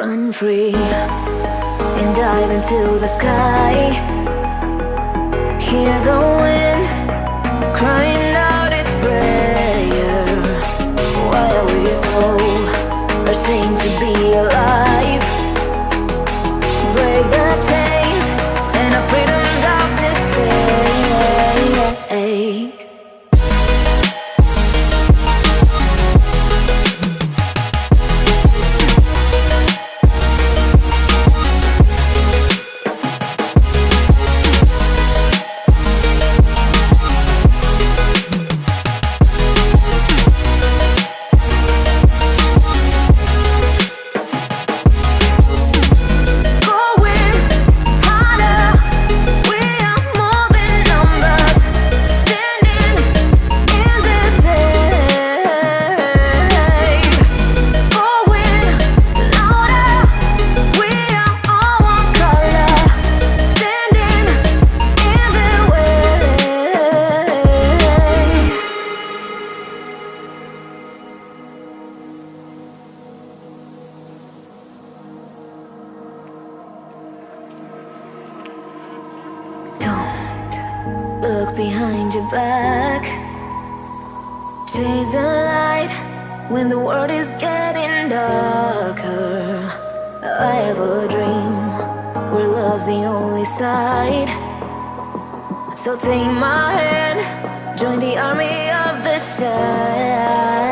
Run free and dive into the sky. Hear the wind crying out its prayer. Why are we so ashamed to be alive? Break the chains and our freedom's ours to take. Look behind your back. Chase a light when the world is getting darker. I have a dream where love's the only side. So take my hand, join the army of the side.